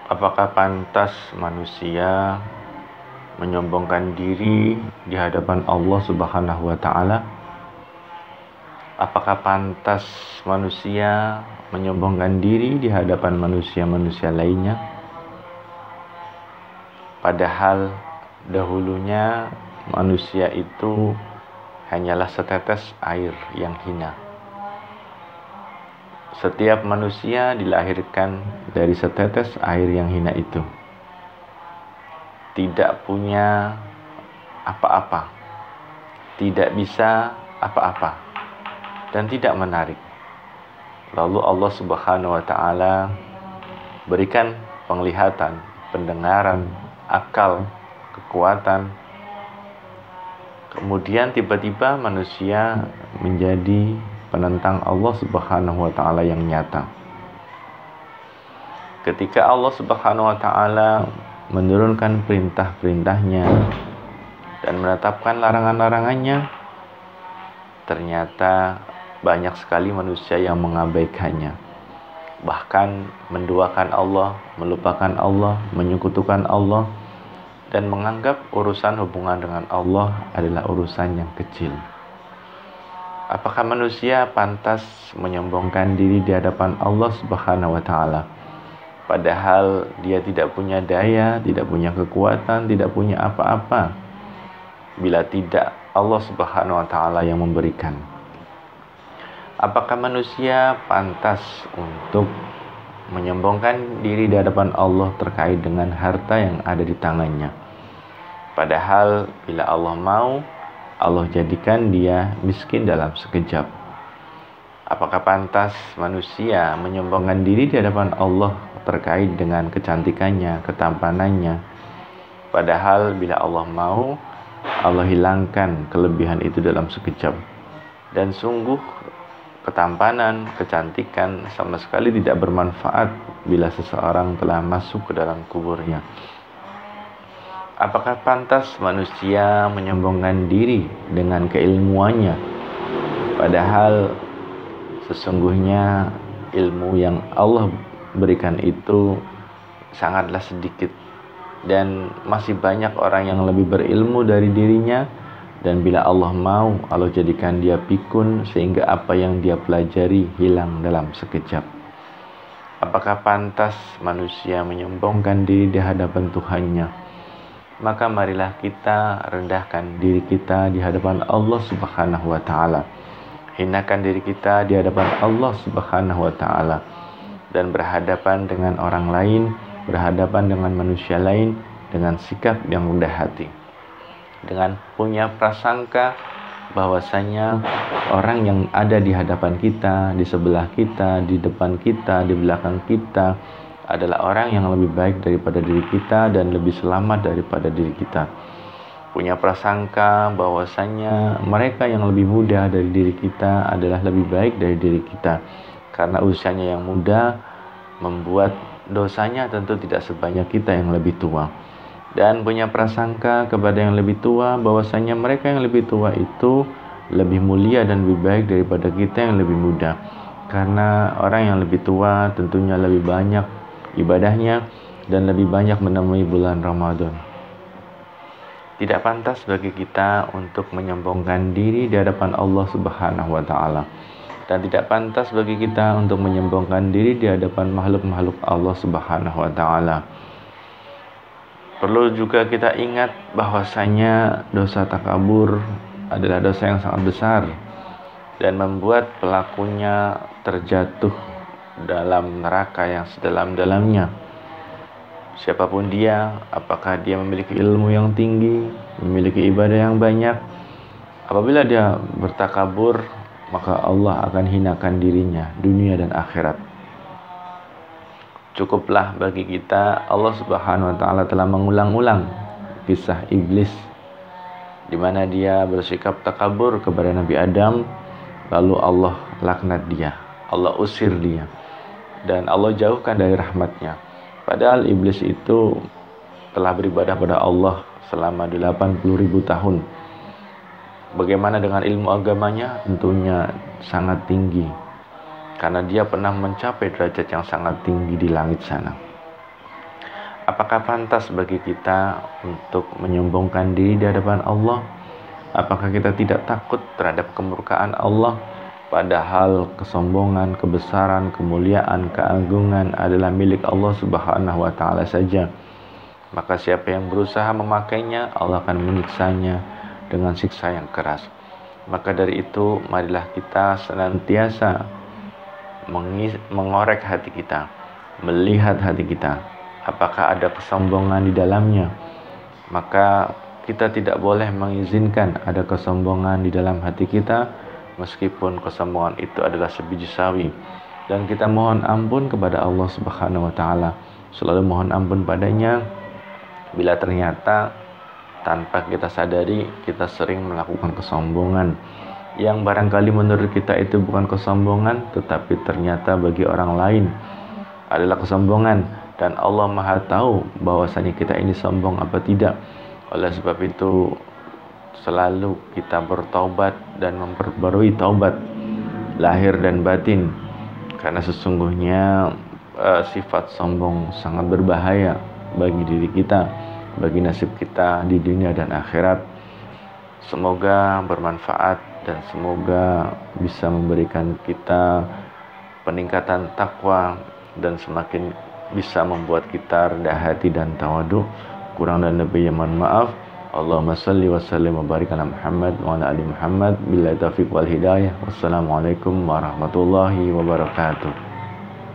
Apakah pantas manusia menyombongkan diri di hadapan Allah Subhanahu wa Ta'ala? Apakah pantas manusia menyombongkan diri di hadapan manusia-manusia lainnya? Padahal dahulunya manusia itu hanyalah setetes air yang hina. Setiap manusia dilahirkan dari setetes air yang hina itu. Tidak punya apa-apa, tidak bisa apa-apa, dan tidak menarik. Lalu Allah Subhanahu wa Ta'ala berikan penglihatan, pendengaran, akal, kekuatan. Kemudian tiba-tiba manusia menjadi penentang Allah Subhanahu wa Ta'ala yang nyata. Ketika Allah Subhanahu wa Ta'ala menurunkan perintah-perintahnya dan menetapkan larangan-larangannya, ternyata banyak sekali manusia yang mengabaikannya, bahkan menduakan Allah, melupakan Allah, menyekutukan Allah, dan menganggap urusan hubungan dengan Allah adalah urusan yang kecil. Apakah manusia pantas menyombongkan diri di hadapan Allah Subhanahu wa Ta'ala? Padahal dia tidak punya daya, tidak punya kekuatan, tidak punya apa-apa, bila tidak Allah Subhanahu wa Ta'ala yang memberikan. Apakah manusia pantas untuk menyombongkan diri di hadapan Allah terkait dengan harta yang ada di tangannya? Padahal bila Allah mau, Allah jadikan dia miskin dalam sekejap. Apakah pantas manusia menyombongkan diri di hadapan Allah terkait dengan kecantikannya, ketampanannya? Padahal bila Allah mau, Allah hilangkan kelebihan itu dalam sekejap. Dan sungguh ketampanan, kecantikan sama sekali tidak bermanfaat bila seseorang telah masuk ke dalam kuburnya. Apakah pantas manusia menyombongkan diri dengan keilmuannya? Padahal sesungguhnya ilmu yang Allah berikan itu sangatlah sedikit, dan masih banyak orang yang lebih berilmu dari dirinya, dan bila Allah mau, Allah jadikan dia pikun sehingga apa yang dia pelajari hilang dalam sekejap. Apakah pantas manusia menyombongkan diri di hadapan Tuhannya? Maka marilah kita rendahkan diri kita di hadapan Allah Subhanahu wa Ta'ala, hinakan diri kita di hadapan Allah Subhanahu wa Ta'ala, dan berhadapan dengan orang lain, berhadapan dengan manusia lain dengan sikap yang rendah hati, dengan punya prasangka bahwasanya orang yang ada di hadapan kita, di sebelah kita, di depan kita, di belakang kita adalah orang yang lebih baik daripada diri kita dan lebih selamat daripada diri kita. Punya prasangka bahwasanya mereka yang lebih muda dari diri kita adalah lebih baik dari diri kita, karena usianya yang muda membuat dosanya tentu tidak sebanyak kita yang lebih tua. Dan punya prasangka kepada yang lebih tua bahwasanya mereka yang lebih tua itu lebih mulia dan lebih baik daripada kita yang lebih muda, karena orang yang lebih tua tentunya lebih banyak ibadahnya dan lebih banyak menemui bulan Ramadan. Tidak pantas bagi kita untuk menyombongkan diri di hadapan Allah Subhanahu wa Ta'ala, dan tidak pantas bagi kita untuk menyombongkan diri di hadapan makhluk-makhluk Allah Subhanahu wa Ta'ala. Perlu juga kita ingat bahwasanya dosa takabur adalah dosa yang sangat besar dan membuat pelakunya terjatuh dalam neraka yang sedalam-dalamnya. Siapapun dia, apakah dia memiliki ilmu yang tinggi, memiliki ibadah yang banyak, apabila dia bertakabur, maka Allah akan hinakan dirinya dunia dan akhirat. Cukuplah bagi kita, Allah Subhanahu wa Ta'ala telah mengulang-ulang kisah iblis di mana dia bersikap takabur kepada Nabi Adam, lalu Allah laknat dia, Allah usir dia, dan Allah jauhkan dari rahmatnya. Padahal iblis itu telah beribadah pada Allah selama 80.000 tahun. Bagaimana dengan ilmu agamanya? Tentunya sangat tinggi, karena dia pernah mencapai derajat yang sangat tinggi di langit sana. apakah pantas bagi kita untuk menyombongkan diri di hadapan Allah? Apakah kita tidak takut terhadap kemurkaan Allah? Padahal kesombongan, kebesaran, kemuliaan, keagungan adalah milik Allah Subhanahu wa Ta'ala saja. Maka siapa yang berusaha memakainya, Allah akan menyiksanya dengan siksa yang keras. Maka dari itu, marilah kita senantiasa mengorek hati kita, melihat hati kita, apakah ada kesombongan di dalamnya. Maka kita tidak boleh mengizinkan ada kesombongan di dalam hati kita, meskipun kesombongan itu adalah sebiji sawi. Dan kita mohon ampun kepada Allah Subhanahu wa Ta'ala, selalu mohon ampun padanya bila ternyata tanpa kita sadari kita sering melakukan kesombongan yang barangkali menurut kita itu bukan kesombongan, tetapi ternyata bagi orang lain adalah kesombongan. Dan Allah Maha tahu bahwasanya kita ini sombong apa tidak. Oleh sebab itu selalu kita bertaubat dan memperbarui taubat lahir dan batin, karena sesungguhnya sifat sombong sangat berbahaya bagi diri kita, bagi nasib kita di dunia dan akhirat. Semoga bermanfaat dan semoga bisa memberikan kita peningkatan takwa dan semakin bisa membuat kita rendah hati dan tawadu. Kurang dan lebihnya mohon maaf. Allahumma salli wa sallim wa barik ala Muhammad wa ala ali Muhammad. Billahi taufiq wal hidayah. Wassalamualaikum warahmatullahi wabarakatuh.